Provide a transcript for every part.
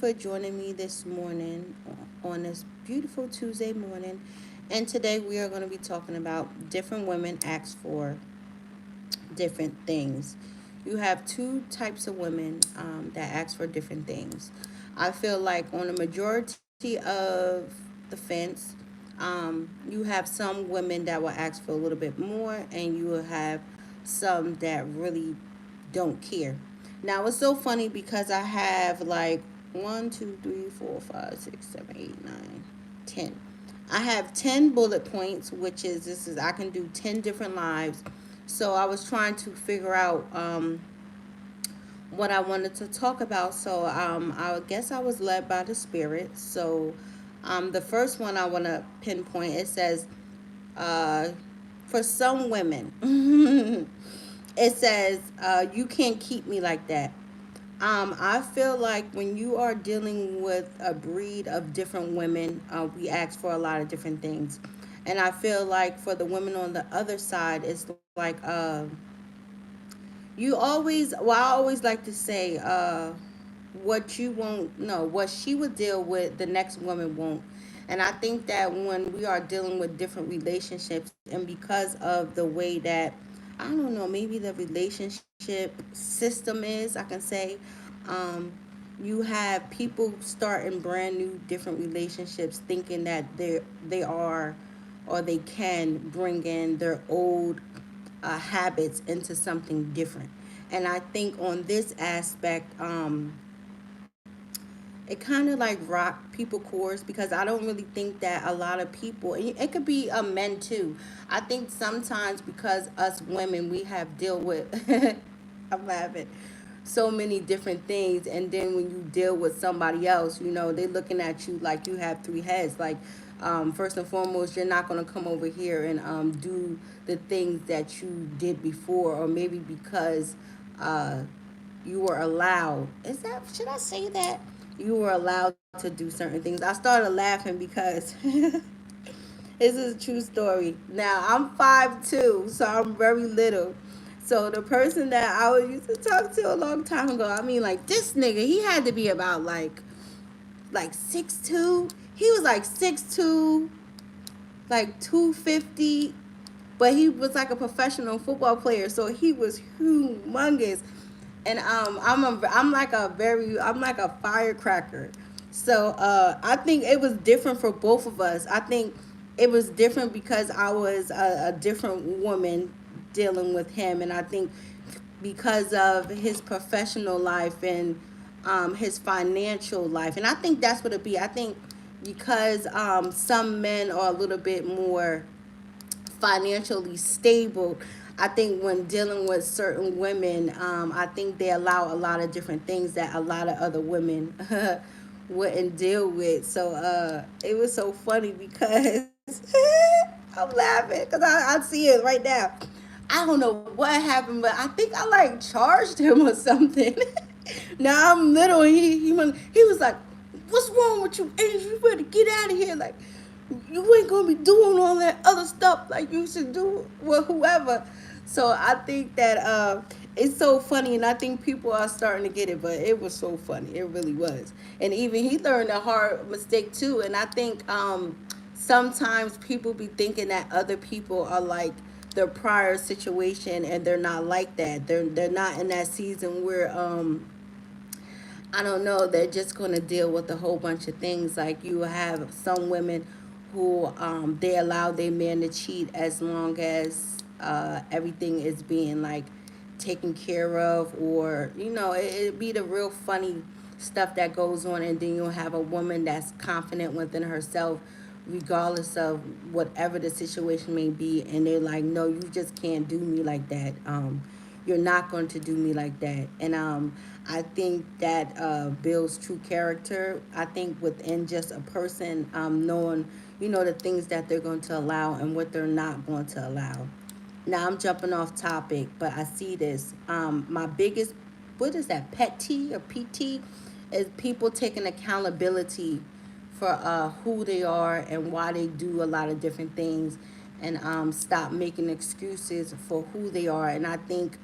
for joining me this morning on this beautiful Tuesday morning. And today we are going to be talking about different women ask for different things. You have two types of women that ask for different things. I feel like on the majority of the fence, you have some women that will ask for a little bit more, and you will have some that really don't care. Now it's so funny because I have like one, two, three, four, five, six, seven, eight, nine, 10. I have 10 bullet points, which is this is I can do 10 different lives. So I was trying to figure out what I wanted to talk about. So I guess I was led by the spirit. So the first one I want to pinpoint, it says uh, for some women, it says you can't keep me like that. I feel like when you are dealing with a breed of different women, we ask for a lot of different things. And I feel like for the women on the other side, it's like you always, well, I always like to say, what you won't know, what she would deal with, the next woman won't. And I think that when we are dealing with different relationships, and because of the way that, I don't know, maybe the relationship system is, I can say, um, you have people starting brand new different relationships thinking that they are or they can bring in their old habits into something different. And I think on this aspect, it kind of like rock people cores because I don't really think that a lot of people, and it could be men too. I think sometimes because us women, we have deal with, I'm laughing, so many different things. And then when you deal with somebody else, they looking at you like you have three heads. Like, first and foremost, you're not going to come over here and do the things that you did before, or maybe because uh, you were allowed. Is that, should I say that? You were allowed to do certain things. I started laughing because this is a true story. Now I'm 5'2", so I'm very little. So the person that I was used to talk to a long time ago, I mean, like this nigga, he had to be about like 6'2". He was like 6'2", like 250, but he was like a professional football player, so he was humongous. And I'm like a firecracker. So I think it was different for both of us. I think it was different because I was a different woman dealing with him, and I think because of his professional life and his financial life, and I think that's what it be. I think because some men are a little bit more financially stable. I think when dealing with certain women, I think they allow a lot of different things that a lot of other women wouldn't deal with. So it was so funny because I'm laughing because I see it right now. I don't know what happened, but I think I like charged him or something. Now I'm little. And he was like, "What's wrong with you, Angel? You better get out of here!" Like, you ain't gonna be doing all that other stuff like you should do with whoever. So I think that it's so funny, and I think people are starting to get it. But it was so funny, it really was. And even he learned a hard mistake too. And I think sometimes people be thinking that other people are like their prior situation, and they're not like that. They're not in that season where I don't know, they're just going to deal with a whole bunch of things. Like you have some women who they allow their man to cheat as long as everything is being like taken care of, or it be the real funny stuff that goes on. And then you'll have a woman that's confident within herself regardless of whatever the situation may be, and they're like, no, you just can't do me like that. You're not going to do me like that. And I think that builds true character. I think within just a person, knowing, the things that they're going to allow and what they're not going to allow. Now I'm jumping off topic, but I see this. My biggest, what is that, pet T or PT, is people taking accountability for who they are and why they do a lot of different things, and stop making excuses for who they are. And I think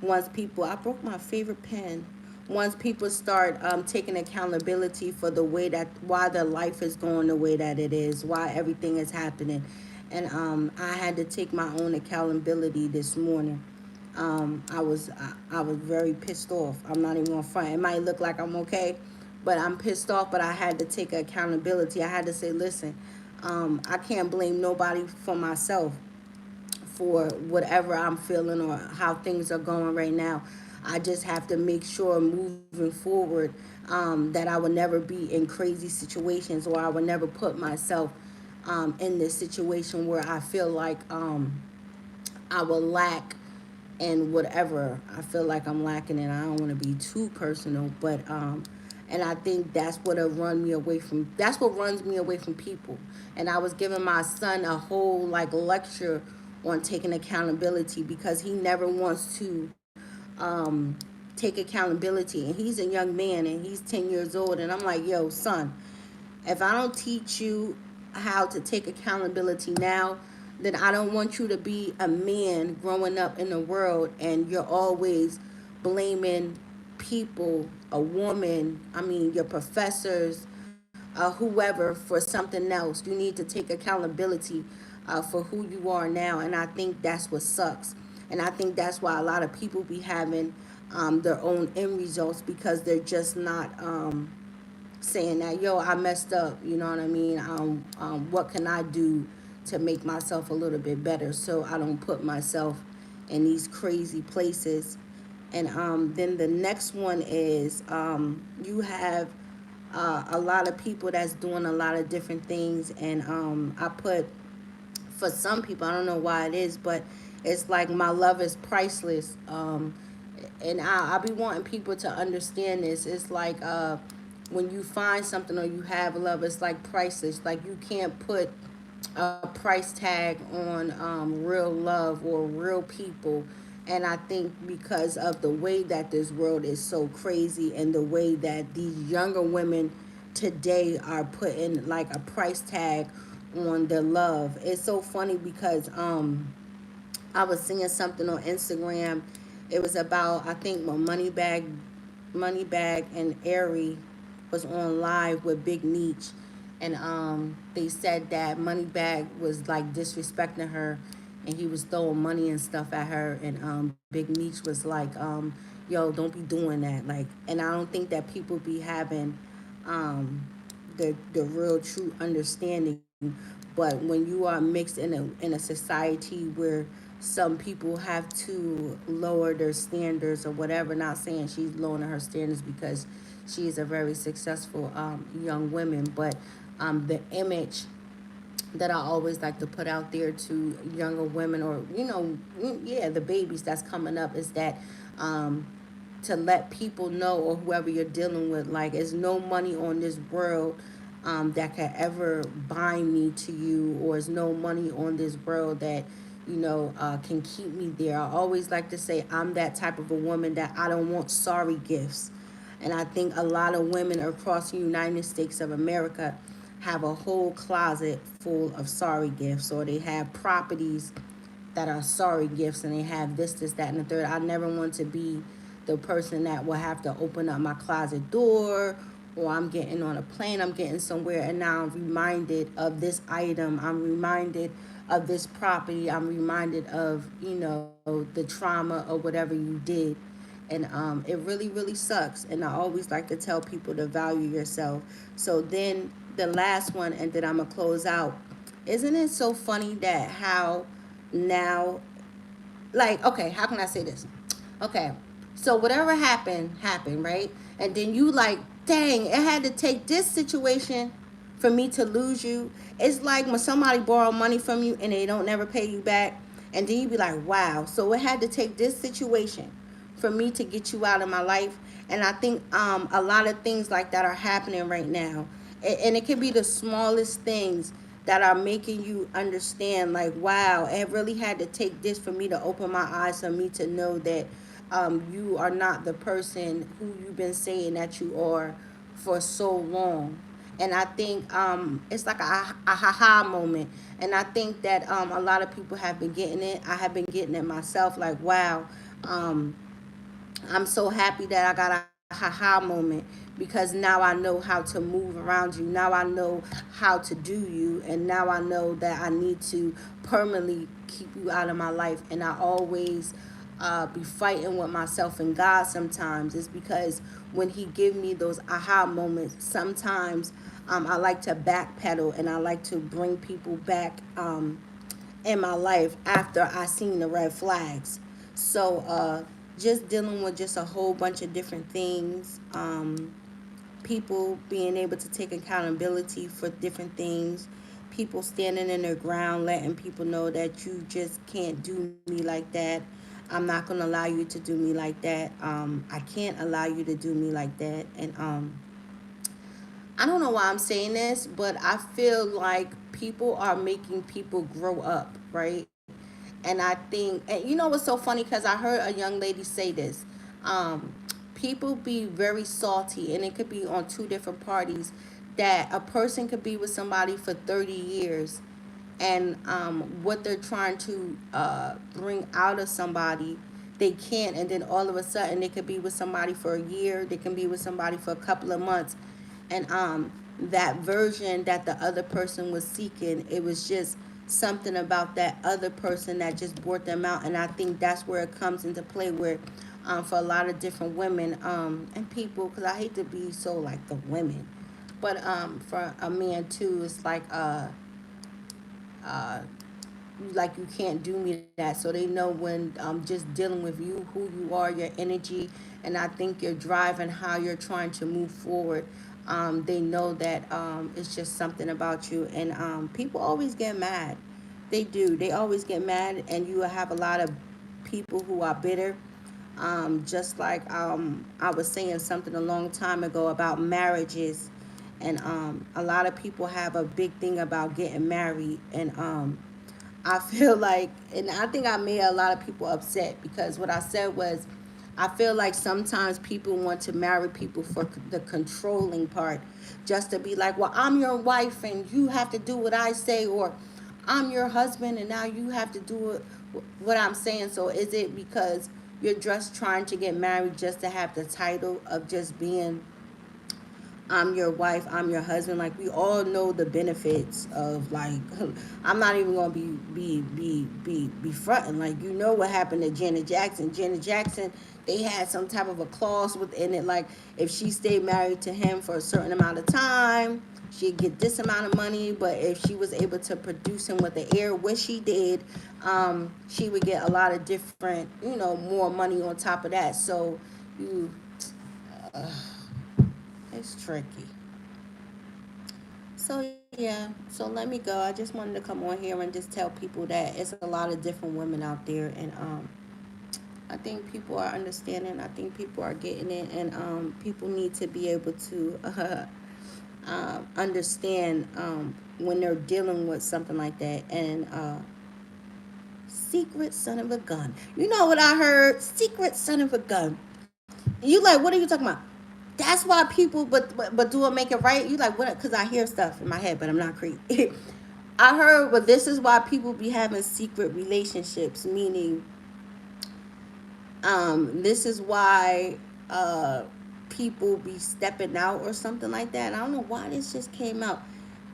once people, I broke my favorite pen. once people start taking accountability for the way that why their life is going the way that it is, why everything is happening. And I had to take my own accountability this morning. I was very pissed off. I'm not even gonna front. It might look like I'm okay, but I'm pissed off. But I had to take accountability. I had to say, listen, I can't blame nobody for myself for whatever I'm feeling or how things are going right now. I just have to make sure moving forward that I would never be in crazy situations, or I would never put myself in this situation where I feel like I will lack and whatever I feel like I'm lacking in. I don't want to be too personal, but and I think that's what run me away from. That's what runs me away from people. And I was giving my son a whole like lecture on taking accountability because he never wants to take accountability. And he's a young man and he's 10 years old. And I'm like, yo, son, if I don't teach you how to take accountability now, then I don't want you to be a man growing up in the world and you're always blaming people, a woman, I mean, your professors, whoever, for something else. You need to take accountability for who you are now. And I think that's what sucks. And I think that's why a lot of people be having their own end results because they're just not saying that, yo, I messed up, you know what I mean? What can I do to make myself a little bit better so I don't put myself in these crazy places? And then the next one is you have a lot of people that's doing a lot of different things. And I put, for some people, I don't know why it is, but it's like my love is priceless. And I be wanting people to understand this. It's like when you find something or you have love, it's like priceless. Like you can't put a price tag on real love or real people. And I think because of the way that this world is so crazy and the way that these younger women today are putting like a price tag on their love, it's so funny because I was seeing something on Instagram. It was about, I think, when Moneybag and Ari was on live with Big Meech, and they said that Moneybag was like disrespecting her, and he was throwing money and stuff at her, and Big Meech was like, "Yo, don't be doing that." Like, and I don't think that people be having um, the real true understanding. But when you are mixed in a society where some people have to lower their standards or whatever, not saying she's lowering her standards because she is a very successful young woman, but the image that I always like to put out there to younger women, or yeah, the babies that's coming up, is that um, to let people know, or whoever you're dealing with, like, there's no money on this world that can ever bind me to you, or there's no money on this world that can keep me there. I always like to say I'm that type of a woman that I don't want sorry gifts. And I think a lot of women across the United States of America have a whole closet full of sorry gifts, or they have properties that are sorry gifts, and they have this, that, and the third. I never want to be the person that will have to open up my closet door, or I'm getting on a plane, I'm getting somewhere, and now I'm reminded of this item, I'm reminded of this property, I'm reminded of, the trauma or whatever you did. And it really, really sucks. And I always like to tell people to value yourself. So then the last one, and then I'm going to close out. Isn't it so funny that how now, like, okay, how can I say this? Okay, so whatever happened, right? And then you like, dang, it had to take this situation for me to lose you. It's like when somebody borrow money from you and they don't never pay you back, and then you be like, wow, so it had to take this situation for me to get you out of my life. And I think a lot of things like that are happening right now, and it can be the smallest things that are making you understand, like, wow, it really had to take this for me to open my eyes, for me to know that you are not the person who you've been saying that you are for so long. And I think it's like a ha-ha moment. And I think that a lot of people have been getting it. I have been getting it myself, like, wow, um, I'm so happy that I got out of haha moment, because now I know how to move around you. Now I know how to do you, and now I know that I need to permanently keep you out of my life. And I always be fighting with myself and God sometimes. It's because when He give me those aha moments, sometimes I like to backpedal and I like to bring people back in my life after I seen the red flags. So just dealing with just a whole bunch of different things. People being able to take accountability for different things. People standing in their ground, letting people know that you just can't do me like that. I'm not gonna allow you to do me like that. I can't allow you to do me like that. And I don't know why I'm saying this, but I feel like people are making people grow up, right? And I think, and you know what's so funny? Because I heard a young lady say this. Um, People be very salty, and it could be on two different parties. That a person could be with somebody for 30 years, and what they're trying to bring out of somebody, they can't. And then all of a sudden, they could be with somebody for a year, they can be with somebody for a couple of months, and that version that the other person was seeking, it was just something about that other person that just brought them out. And I think that's where it comes into play, where for a lot of different women and people, because I hate to be so like the women, but for a man too, it's uh, like you can't do me that. So they know when just dealing with you, who you are, your energy, and I think your drive and how you're trying to move forward. They know that it's just something about you, and people always get mad. They do. They always get mad, and you will have a lot of people who are bitter. Just like I was saying something a long time ago about marriages, and a lot of people have a big thing about getting married, and I feel like, and I think I made a lot of people upset because what I said was, I feel like sometimes people want to marry people for the controlling part, just to be like, well, I'm your wife and you have to do what I say, or I'm your husband and now you have to do what I'm saying. So is it because you're just trying to get married just to have the title of just being I'm your wife, I'm your husband. Like we all know the benefits of like I'm not even gonna be fronting. Like you know what happened to Janet Jackson. Janet Jackson, they had some type of a clause within it, like if she stayed married to him for a certain amount of time, she'd get this amount of money. But if she was able to produce him with the air, which she did, she would get a lot of different, more money on top of that. So you it's tricky. So yeah, so let me go. I just wanted to come on here and just tell people that it's a lot of different women out there, and I think people are understanding. I think people are getting it, and people need to be able to understand when they're dealing with something like that. And secret son of a gun. You know what I heard? Secret son of a gun. You like, what are you talking about? That's why people, but do it make it right? You like what? Because I hear stuff in my head, but I'm not crazy. I heard, but this is why people be having secret relationships, meaning, this is why people be stepping out or something like that. I don't know why this just came out.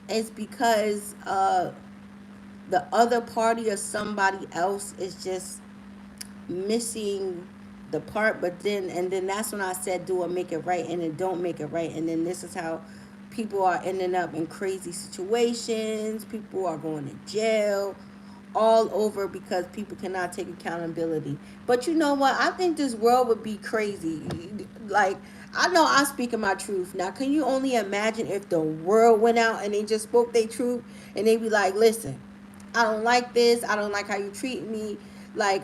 It's because the other party or somebody else is just missing the part. But then, and then that's when I said do it make it right, and then don't make it right. And then this is how people are ending up in crazy situations. People are going to jail all over because people cannot take accountability. But you know what? I think this world would be crazy. Like, I know I'm speaking my truth. Now, can you only imagine if the world went out and they just spoke their truth, and they be like, listen, I don't like this. I don't like how you treat me. Like,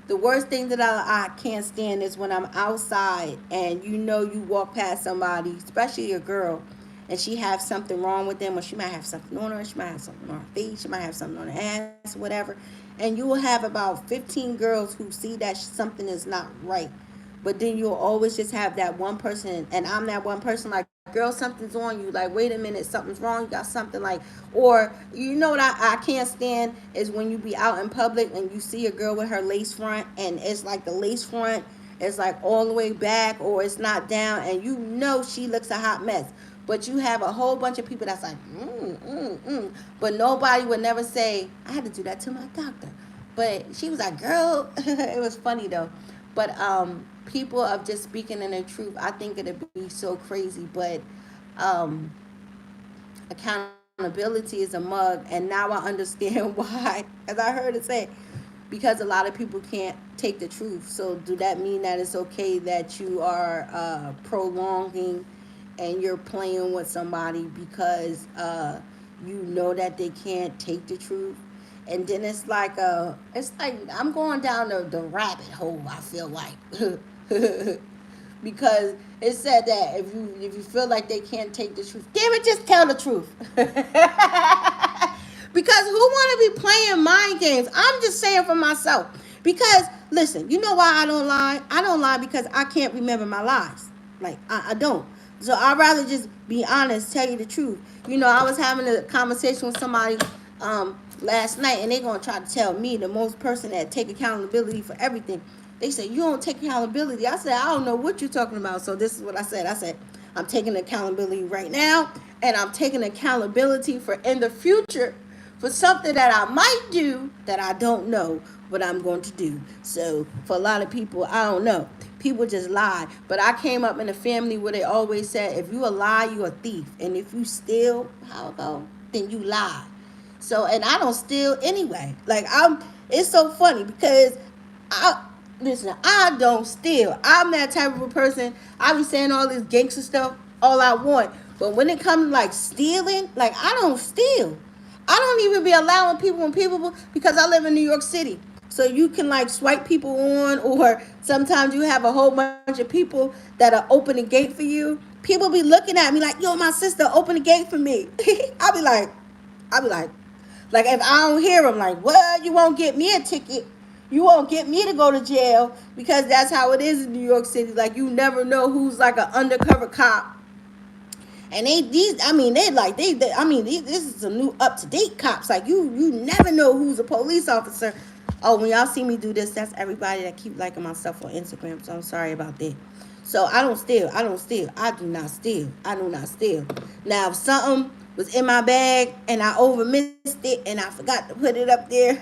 the worst thing that I can't stand is when I'm outside and you walk past somebody, especially a girl, and she has something wrong with them, or she might have something on her, she might have something on her face, she might have something on her ass, whatever. And you will have about 15 girls who see that something is not right. But then you'll always just have that one person, and I'm that one person, like, girl, something's on you. Like, wait a minute, something's wrong. You got something, like, or you know what I can't stand is when you be out in public and you see a girl with her lace front, and it's like the lace front it's like all the way back or it's not down, and you know she looks a hot mess. But you have a whole bunch of people that's like, but nobody would never say, I had to do that to my doctor. But she was like, girl, it was funny though. But people of just speaking in the truth, I think it'd be so crazy. But um, accountability is a mug, and now I understand why. As I heard it say, because a lot of people can't take the truth. So do that mean that it's okay that you are prolonging and you're playing with somebody because you know that they can't take the truth? And then it's like I'm going down the rabbit hole. I feel like because it said that if you feel like they can't take the truth, damn it, just tell the truth. Because who want to be playing mind games? I'm just saying for myself. Because listen, you know why I don't lie? I don't lie because I can't remember my lies. Like I don't. So I'd rather just be honest, tell you the truth. You know, I was having a conversation with somebody last night, and they're gonna try to tell me, the most person that take accountability for everything. They said, you don't take accountability. I said, I don't know what you're talking about. So this is what I said. I said, I'm taking accountability right now, and I'm taking accountability for in the future for something that I might do that I don't know what I'm going to do. So for a lot of people, I don't know. People just lie. But I came up in a family where they always said, if you a lie, you a thief. And if you steal, how go? Then you lie. So, and I don't steal anyway. Like it's so funny because I listen. I don't steal. I'm that type of a person. I be saying all this gangster stuff all I want, but when it comes to like stealing, like I don't steal. I don't even be allowing people when people because I live in New York City. So you can like swipe people on, or sometimes you have a whole bunch of people that are open the gate for you. People be looking at me like, "Yo, my sister, open the gate for me." I be like, I be like if I don't hear them, like, well, you won't get me a ticket. You won't get me to go to jail because that's how it is in New York City. Like you never know who's like an undercover cop. And this is a new up to date cops. Like you never know who's a police officer. Oh, when y'all see me do this, that's everybody that keep liking my stuff on Instagram. So I'm sorry about that. So I don't steal. I don't steal. I do not steal. I do not steal. Now if something was in my bag and I over missed it and I forgot to put it up there,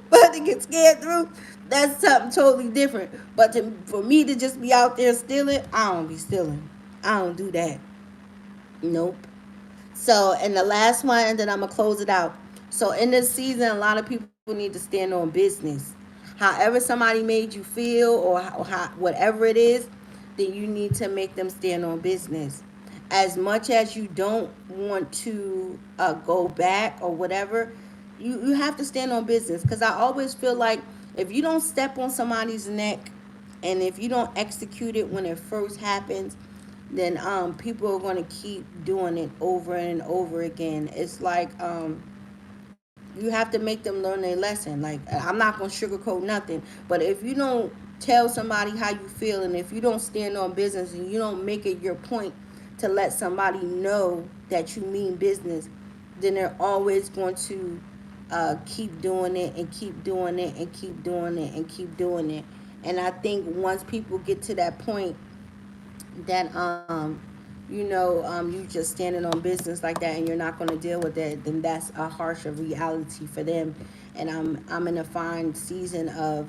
but to get scared through, that's something totally different. But for me to just be out there stealing, I don't be stealing. I don't do that. Nope. So, and the last one, and then I'm going to close it out. So, in this season, a lot of people need to stand on business. However, somebody made you feel, or whatever it is, then you need to make them stand on business. As much as you don't want to go back or whatever, you have to stand on business. Because I always feel like if you don't step on somebody's neck and if you don't execute it when it first happens, then people are going to keep doing it over and over again. It's like you have to make them learn their lesson. Like I'm not going to sugarcoat nothing, but if you don't tell somebody how you feel, and if you don't stand on business and you don't make it your point to let somebody know that you mean business, then they're always going to keep doing it and keep doing it and keep doing it and keep doing it. And I think once people get to that point that you just standing on business like that and you're not going to deal with that, then that's a harsher reality for them. And I'm in a fine season of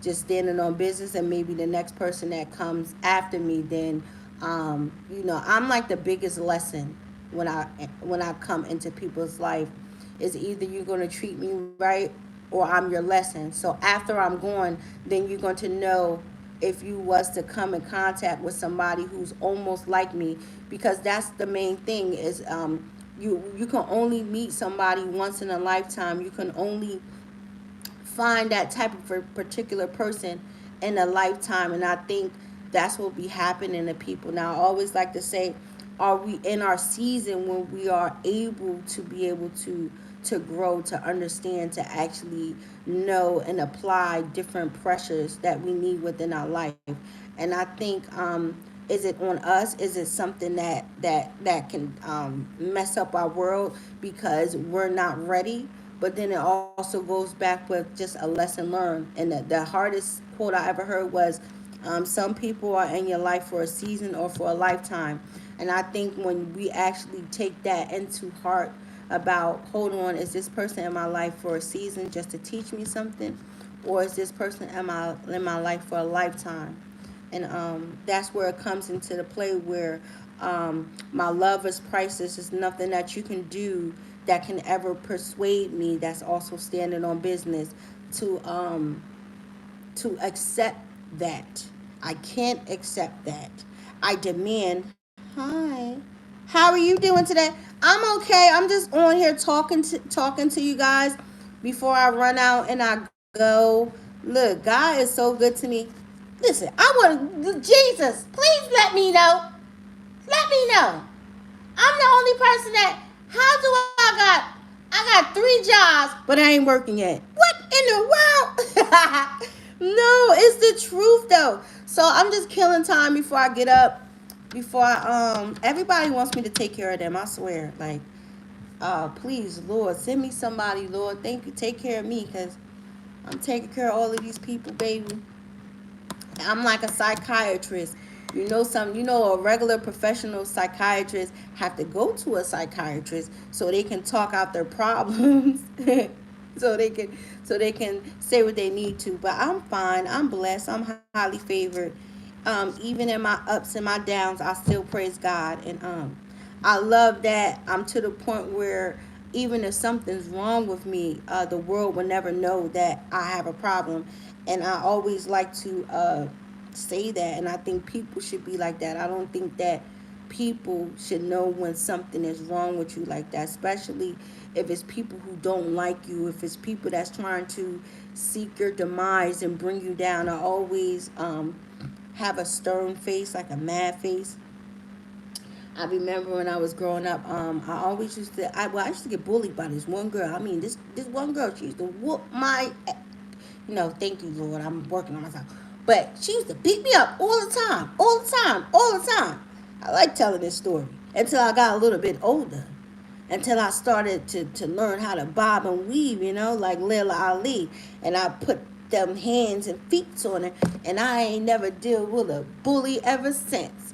just standing on business, and maybe the next person that comes after me, then I'm like the biggest lesson when I come into people's life is either you're going to treat me right or I'm your lesson. So after I'm gone, then you're going to know if you was to come in contact with somebody who's almost like me, because that's the main thing is you can only meet somebody once in a lifetime. You can only find that type of particular person in a lifetime, and I think that's what be happening to people. Now I always like to say, are we in our season when we are able to be able to grow, to understand, to actually know and apply different pressures that we need within our life? And I think is it on us? Is it something that can mess up our world because we're not ready? but then it also goes back with just a lesson learned. And the hardest quote I ever heard was, some people are in your life for a season or for a lifetime. And I think when we actually take that into heart about, hold on, is this person in my life for a season just to teach me something? Or is this person in my life for a lifetime? And that's where it comes into the play where, my love is priceless. There's nothing that you can do that can ever persuade me, that's also standing on business, to accept that. I can't accept that. I demand. Hi. How are you doing today? I'm okay. I'm just on here talking to you guys before I run out and I go. Look, God is so good to me. Listen, I want Jesus. Please let me know. Let me know. I'm the only person that. How do I got? I got 3 jobs, but I ain't working yet. What in the world? No, it's the truth though. So I'm just killing time before I get up. Before everybody wants me to take care of them. I swear, like, please, Lord, send me somebody, Lord. Thank you. Take care of me, cause I'm taking care of all of these people, baby. I'm like a psychiatrist. A regular professional psychiatrist have to go to a psychiatrist so they can talk out their problems. so they can so they can say what they need to. But I'm fine. I'm blessed. I'm highly favored. Even in my ups and my downs, I still praise God, and I love that I'm to the point where even if something's wrong with me, the world will never know that I have a problem, and I always like to say that, and I think people should be like that. I don't think that people should know when something is wrong with you like that, especially if it's people who don't like you, if it's people that's trying to seek your demise and bring you down. I always have a stern face, like a mad face. I remember when I was growing up, I always used to, I used to get bullied by this one girl. I mean, this one girl, she used to whoop my, thank you, Lord, I'm working on myself. But she used to beat me up all the time, all the time, all the time. I like telling this story until I got a little bit older, until I started to learn how to bob and weave, like Layla Ali. And I put them hands and feet on her, and I ain't never deal with a bully ever since.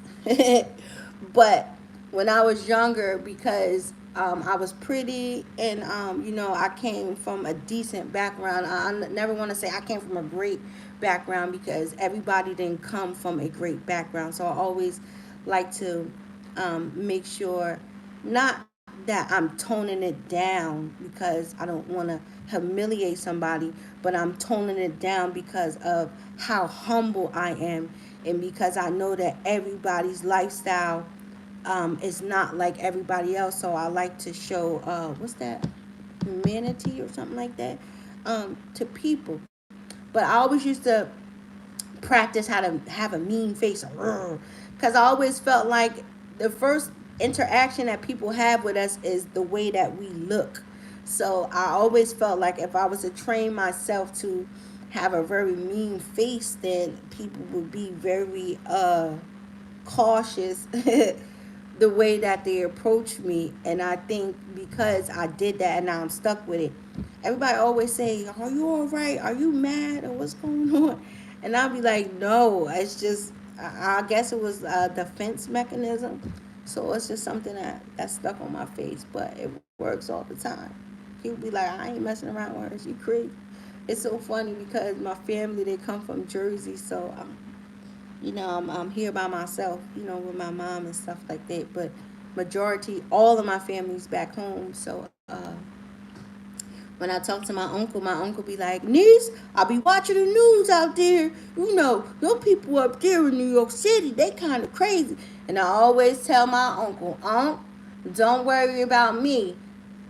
But when I was younger, because I was pretty, and I came from a decent background. I never want to say I came from a great background, because everybody didn't come from a great background. So I always like to make sure, not that I'm toning it down because I don't want to humiliate somebody, but I'm toning it down because of how humble I am, and because I know that everybody's lifestyle is not like everybody else. So I like to show, what's that, humanity or something like that, to people. But I always used to practice how to have a mean face, because I always felt like the first interaction that people have with us is the way that we look. So I always felt like if I was to train myself to have a very mean face, then people would be very cautious the way that they approach me. And I think because I did that and now I'm stuck with it, everybody always say, are you all right? Are you mad? Or what's going on? And I'll be like, no, it's just, I guess it was a defense mechanism. So it's just something that's stuck on my face, but it works all the time. People be like, I ain't messing around with her. She crazy. It's so funny because my family, they come from Jersey. So I'm here by myself, with my mom and stuff like that. But majority, all of my family's back home. So when I talk to my uncle be like, niece, I'll be watching the news out there. Those people up there in New York City, they kind of crazy. And I always tell my uncle, don't worry about me.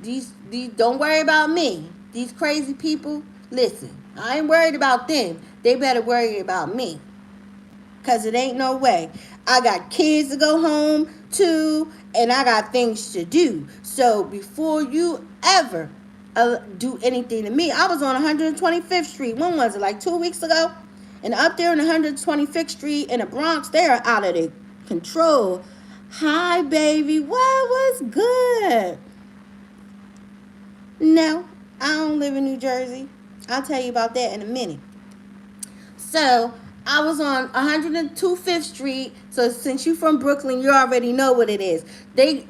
These don't worry about me. These crazy people, listen, I ain't worried about them. They better worry about me. Because it ain't no way. I got kids to go home to, and I got things to do. So before you ever do anything to me, I was on 125th Street. When was it? Like 2 weeks ago? And up there on 125th Street in the Bronx, they are out of their control. Hi, baby. What was good? No, I don't live in New Jersey. I'll tell you about that in a minute. So I was on 102 Street. So since you from Brooklyn, you already know what it is. They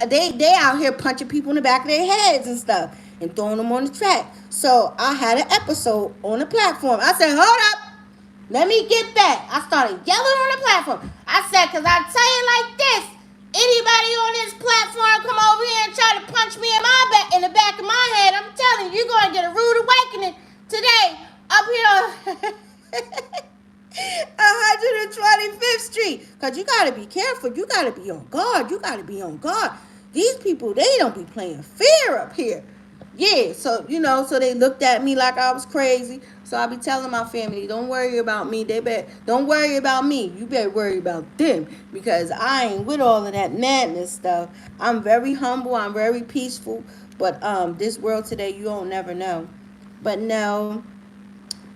out here punching people in the back of their heads and stuff and throwing them on the track. So I had an episode on the platform. I said, hold up, let me get back. I started yelling on the platform. I said, cause I tell you like this. Anybody on this platform come over here and try to punch me in the back of my head, I'm telling you, you're gonna get a rude awakening today up here. 125th Street. Because you got to be careful. You got to be on guard. You got to be on guard. These people, they don't be playing fair up here. Yeah, so, so they looked at me like I was crazy. So I be telling my family, don't worry about me. Don't worry about me. You better worry about them. Because I ain't with all of that madness stuff. I'm very humble. I'm very peaceful. But this world today, you don't never know. But no,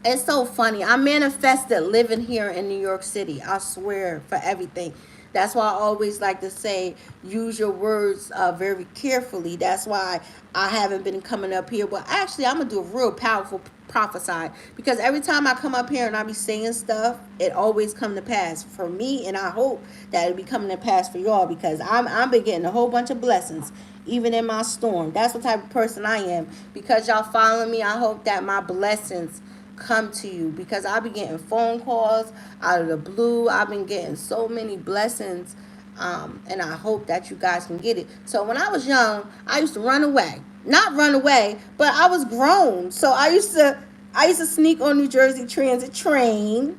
it's so funny. I manifested living here in New York City. I swear, for everything. That's why I always like to say, use your words very carefully. That's why I haven't been coming up here. Well, actually, I'm going to do a real powerful prophesy. Because every time I come up here and I be saying stuff, it always come to pass for me. And I hope that it'll be coming to pass for y'all. Because I've been getting a whole bunch of blessings, even in my storm. That's the type of person I am. Because y'all following me, I hope that my blessings come to you, because I've been getting phone calls out of the blue. I've been getting so many blessings, and I hope that you guys can get it. So when I was young, I used to run away. Not run away, but I was grown. So I used to sneak on New Jersey Transit train.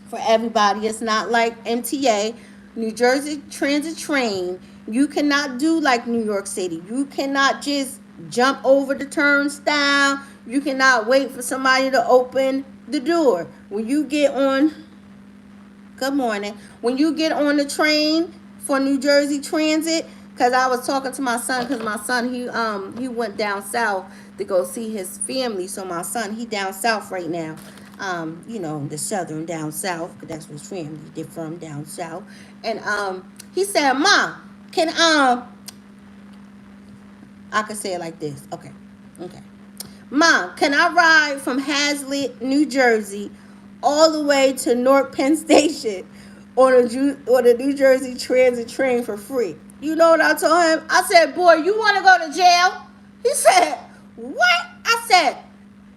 For everybody, it's not like MTA. New Jersey Transit train, you cannot do like New York City. You cannot just jump over the turnstile. You cannot wait for somebody to open the door. When you get on, good morning. When you get on the train for New Jersey Transit, because I was talking to my son, because my son, he went down south to go see his family. So my son, he down south right now. The southern down south, because that's where his family, they're from down south. And he said, "Ma, can I could say it like this. Okay. Mom, can I ride from Hazlitt, New Jersey, all the way to North Penn Station on a New Jersey Transit train for free?" You know what I told him? I said, "Boy, you want to go to jail?" He said, "What?" I said,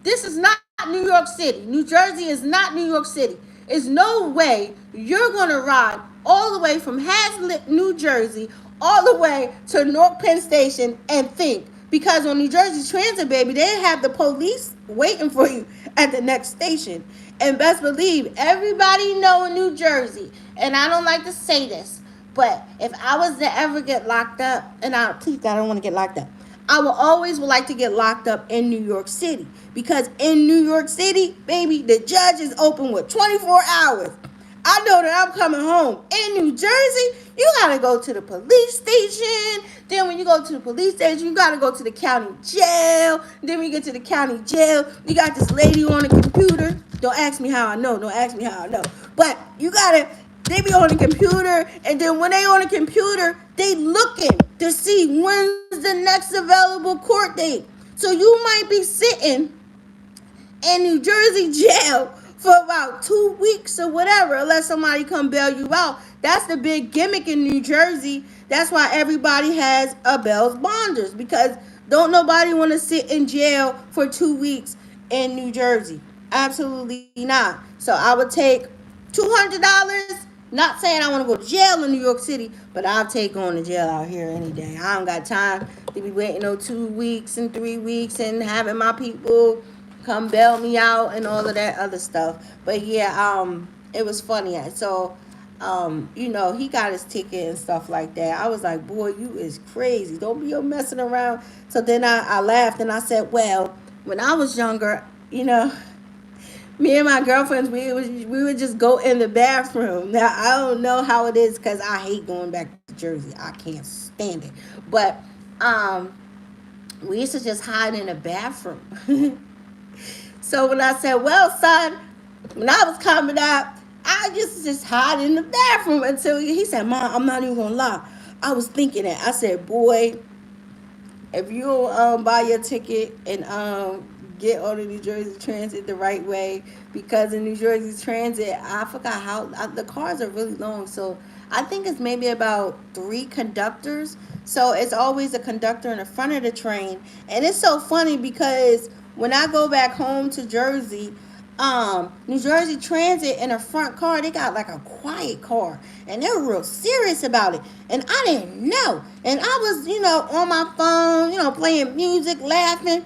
"This is not New York City. New Jersey is not New York City. There's no way you're going to ride all the way from Hazlitt, New Jersey, all the way to North Penn Station and think." Because on New Jersey Transit, baby, they have the police waiting for you at the next station. And best believe, everybody know in New Jersey, and I don't like to say this, but if I was to ever get locked up, and please God, I don't want to get locked up, I will always would like to get locked up in New York City. Because in New York City, baby, the judge is open with 24 hours. I know that I'm coming home. In New Jersey, you got to go to the police station. Then when you go to the police station, you got to go to the county jail. Then when you get to the county jail, you got this lady on the computer. Don't ask me how I know. But they be on the computer. And then when they on the computer, they looking to see when's the next available court date. So you might be sitting in New Jersey jail for about 2 weeks or whatever, unless somebody come bail you out. That's the big gimmick in New Jersey. That's why everybody has a bail bonders, because don't nobody want to sit in jail for 2 weeks in New Jersey. Absolutely not. So I would take $200. Not saying I want to go to jail in New York City, but I'll take going to jail out here any day. I don't got time to be waiting 2 weeks and 3 weeks and having my people come bail me out and all of that other stuff. But yeah, it was funny. So, he got his ticket and stuff like that. I was like, boy, you is crazy. Don't be messing around. So then I laughed and I said, well, when I was younger, me and my girlfriends, we would just go in the bathroom. Now, I don't know how it is, because I hate going back to Jersey. I can't stand it. But we used to just hide in the bathroom. So when I said, well, son, when I was coming up, I just hide in the bathroom until he said, Mom, I'm not even going to lie. I was thinking that. I said, boy, If you buy your ticket and get on the New Jersey Transit the right way, because in New Jersey Transit, I forgot how the cars are really long, so I think it's maybe about three conductors. So it's always a conductor in the front of the train, and it's so funny because when I go back home to Jersey, New Jersey Transit in a front car, they got like a quiet car, and they're real serious about it. And I didn't know, and I was, on my phone, playing music, laughing.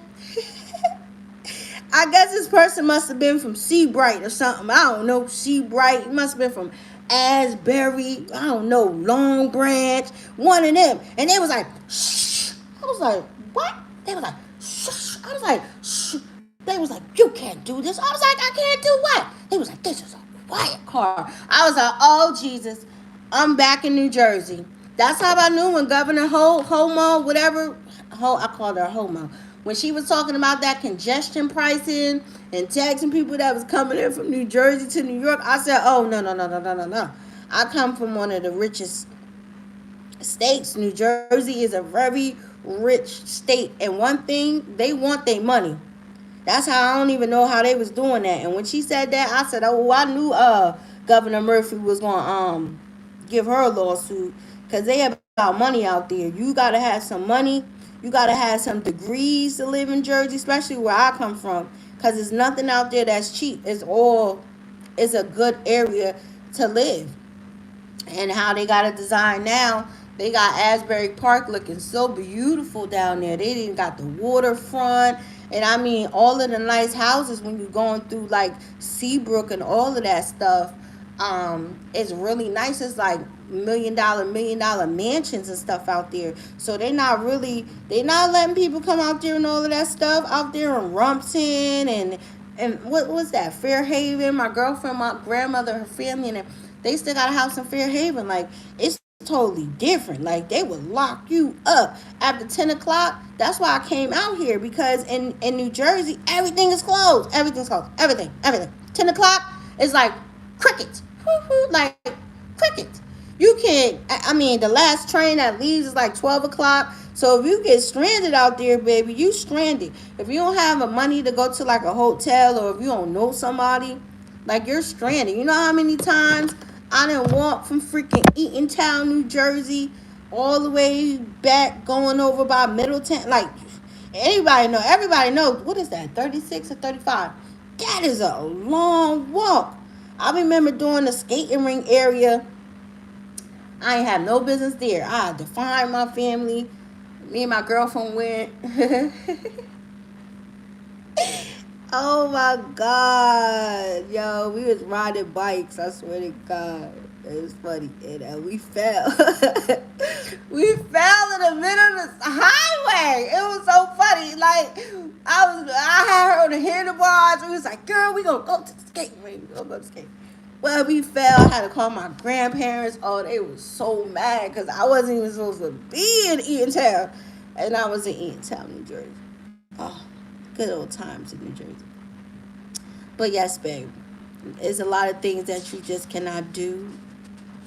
I guess this person must have been from Seabright or something. I don't know, Seabright. It must have been from Asbury. I don't know, Long Branch. One of them. And they was like, shh. I was like, what? They was like, shh. I was like, shh. They was like, you can't do this. I was like, I can't do what? They was like, this is a quiet car. I was like, oh, Jesus. I'm back in New Jersey. That's how I knew when Governor Homo, whatever, I called her Homo, when she was talking about that congestion pricing and taxing people that was coming in from New Jersey to New York, I said, oh, no, no, no, no, no, no, no. I come from one of the richest states. New Jersey is a very rich state. And one thing, they want their money. That's how I don't even know how they was doing that. And when she said that, I said, oh, I knew Governor Murphy was going to give her a lawsuit, because they about money out there. You got to have some money. You got to have some degrees to live in Jersey, especially where I come from, because there's nothing out there that's cheap. It's a good area to live. And how they got it designed now, they got Asbury Park looking so beautiful down there. They even got the waterfront, and I mean all of the nice houses when you're going through like Seabrook and all of that stuff. It's really nice. It's like million dollar mansions and stuff out there. So they not letting people come out there and all of that stuff out there in Rumpton and what was that, Fairhaven. My girlfriend, my grandmother, her family, and they still got a house in Fairhaven. Like, it's totally different. Like, they would lock you up after 10 o'clock. That's why I came out here, because in New Jersey everything is closed. Everything's closed. Everything. 10 o'clock is like crickets. Like crickets. You can't. I mean, the last train that leaves is like 12 o'clock. So if you get stranded out there, baby, you stranded. If you don't have the money to go to like a hotel, or if you don't know somebody, like, you're stranded. You know how many times I didn't walk from freaking Eatontown, New Jersey, all the way back, going over by Middleton. Like, everybody knows. What is that, 36 or 35? That is a long walk. I remember doing the skating ring area. I ain't have no business there. I had to find my family. Me and my girlfriend went. Oh my God. Yo, we was riding bikes. I swear to God. It was funny. And we fell. We fell in the middle of the highway. It was so funny. Like, I had her on the handlebars. We was like, girl, we gonna go to the skating ring. We gonna go to the skate. Well, we fell. I had to call my grandparents. Oh, they was so mad because I wasn't even supposed to be in Eatontown. And I was in Eatontown, New Jersey. Oh, good old times in New Jersey. But yes, babe, there's a lot of things that you just cannot do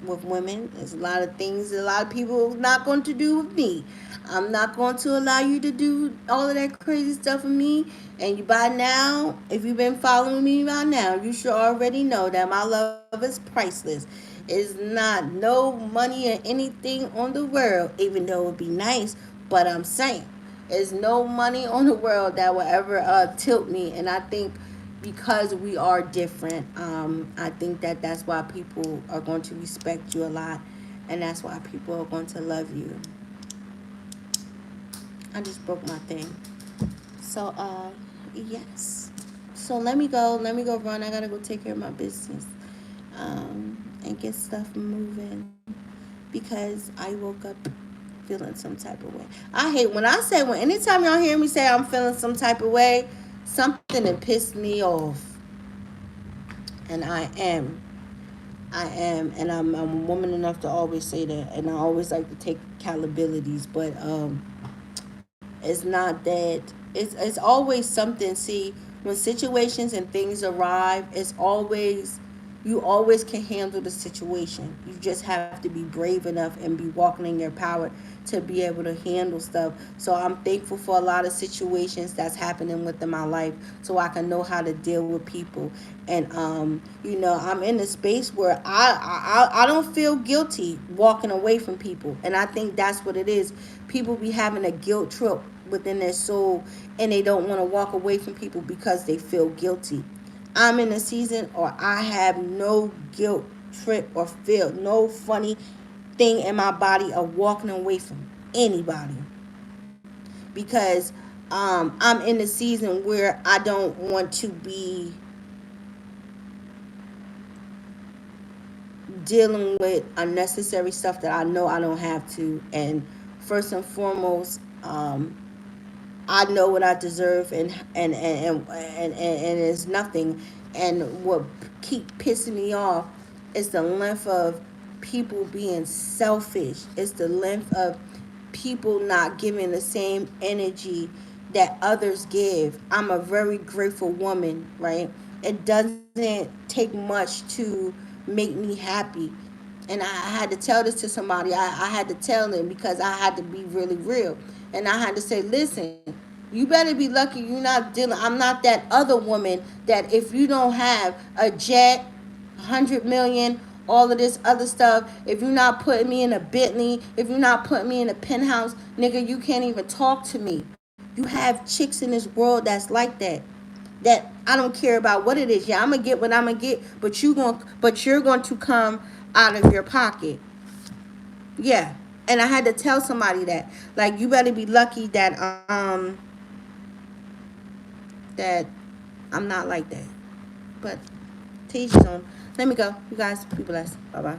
with women. There's a lot of things that a lot of people are not going to do with me. I'm not going to allow you to do all of that crazy stuff with me. And you, by now, if you've been following me by now, you should already know that my love is priceless. It's not no money or anything on the world, even though it would be nice. But I'm saying, there's no money on the world that will ever tilt me. And I think because we are different, I think that that's why people are going to respect you a lot, and that's why people are going to love you. I just broke my thing. So yes. So let me go run. I gotta go take care of my business, and get stuff moving, because I woke up feeling some type of way. I hate when anytime y'all hear me say I'm feeling some type of way, something that pissed me off. And I am, and I'm a woman enough to always say that, and I always like to take accountabilities, but it's not that. It's always something. See, when situations and things arrive, it's always, You always can handle the situation. You just have to be brave enough and be walking in your power to be able to handle stuff. So I'm thankful for a lot of situations that's happening within my life, so I can know how to deal with people. And I'm in a space where I don't feel guilty walking away from people, and I think that's what it is. People be having a guilt trip within their soul, and they don't want to walk away from people because they feel guilty. I'm in a season, or I have no guilt trip or feel no funny thing in my body of walking away from anybody, because I'm in a season where I don't want to be dealing with unnecessary stuff that I know I don't have to. And first and foremost, I know what I deserve, and it's nothing. And what keep pissing me off is the length of people being selfish. It's the length of people not giving the same energy that others give. I'm a very grateful woman, right? It doesn't take much to make me happy. And I had to tell this to somebody. I had to tell them because I had to be really real. And I had to say, listen, you better be lucky you're not dealing. I'm not that other woman that if you don't have a jet, 100 million, all of this other stuff, if you're not putting me in a Bentley, if you're not putting me in a penthouse, nigga, you can't even talk to me. You have chicks in this world that's like that. That I don't care about what it is. Yeah, I'm gonna get what I'm gonna get, but you're going to come out of your pocket. Yeah. And I had to tell somebody that. Like, you better be lucky that I'm not like that. But to each his own. Let me go. You guys be blessed. Bye bye.